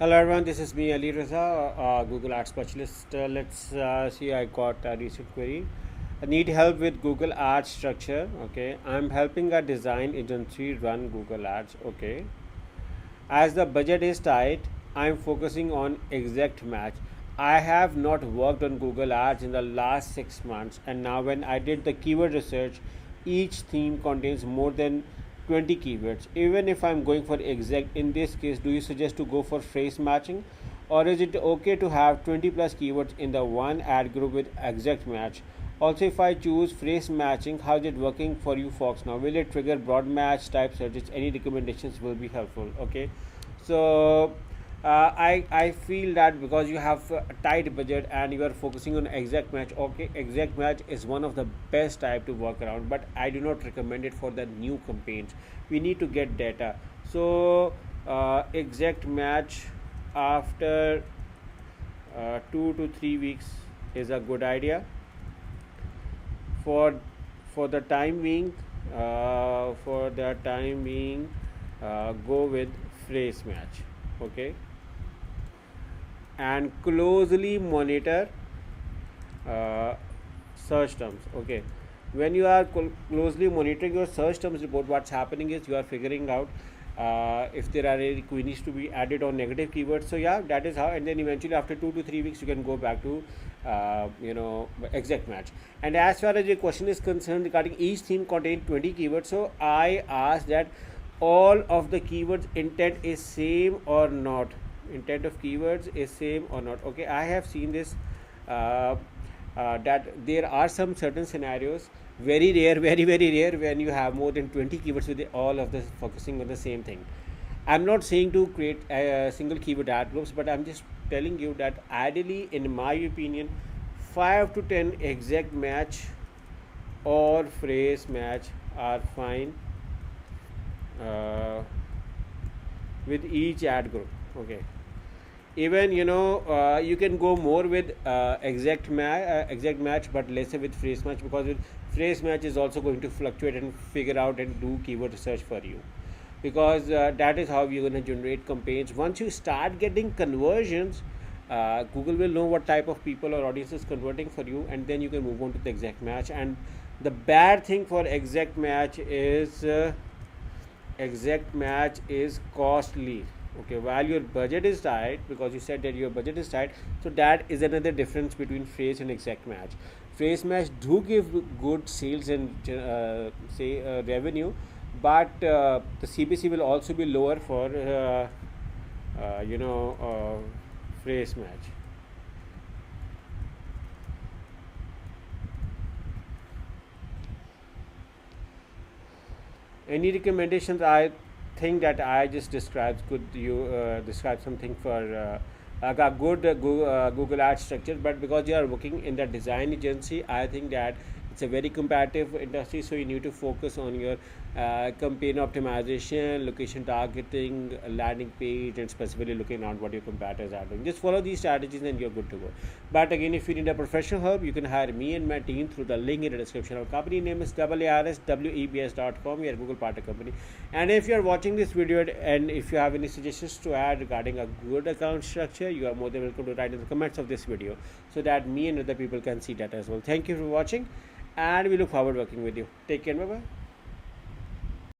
Hello everyone, this is me Ali Raza, Google Ads Specialist. Let's see, I got a recent query. I need help with Google Ads structure. Okay, I'm helping a design agency run Google Ads. Okay, as the budget is tight, I'm focusing on exact match. I have not worked on Google Ads in the last 6 months, and now when I did the keyword research, each theme contains more than 20 keywords. Even if I'm going for exact, in this case, do you suggest to go for phrase matching? Or is it okay to have 20 plus keywords in the one ad group with exact match? Also, if I choose phrase matching, how is it working for you folks now? Will it trigger broad match type searches? Any recommendations will be helpful. Okay, so I feel that because you have a tight budget and you are focusing on exact match, okay, exact match is one of the best type to work around, but I do not recommend it for the new campaigns. We need to get data. So exact match after 2 to 3 weeks is a good idea for the time being. For the time being, go with phrase match. Okay, and closely monitor uh, search terms. Okay, when you are closely monitoring your search terms report, what's happening is you are figuring out if there are any queries to be added on negative keywords. So yeah, that is how, and then eventually after 2 to 3 weeks you can go back to exact match. And as far as your question is concerned regarding each theme contain 20 keywords, so I asked that all of the keywords intent is same or not. Intent of keywords is same or not. Okay, I have seen this, uh, that there are some certain scenarios, very rare, very rare, when you have more than 20 keywords with all of this focusing on the same thing. I'm not saying to create a single keyword ad groups, but I'm just telling you that ideally, in my opinion, 5 to 10 exact match or phrase match are fine uh, with each ad group. Okay, even you can go more with exact match, but lesser with phrase match, because with phrase match is also going to fluctuate and figure out and do keyword research for you, because that is how you're going to generate campaigns. Once you start getting conversions, Google will know what type of people or audience is converting for you, and then you can move on to the exact match. And the bad thing for exact match is costly. Okay, while your budget is tight, because you said that your budget is tight, so that is another difference between phrase and exact match. Phrase match do give good sales and revenue, but the CPC will also be lower for phrase match. Any recommendations? I think that I just described, could you describe something for a good Google Ads structure? But because you are working in the design agency, I think that it's a very competitive industry, so you need to focus on your campaign optimization, location targeting, landing page, and specifically looking at what your competitors are doing. Just follow these strategies and you're good to go. But again, if you need a professional help, you can hire me and my team through the link in the description. Our company name is AARSWEBS.com. We are Google partner company. And if you are watching this video and if you have any suggestions to add regarding a good account structure, you are more than welcome to write in the comments of this video, so that me and other people can see that as well. Thank you for watching, and we look forward working with you. Take care. Bye bye.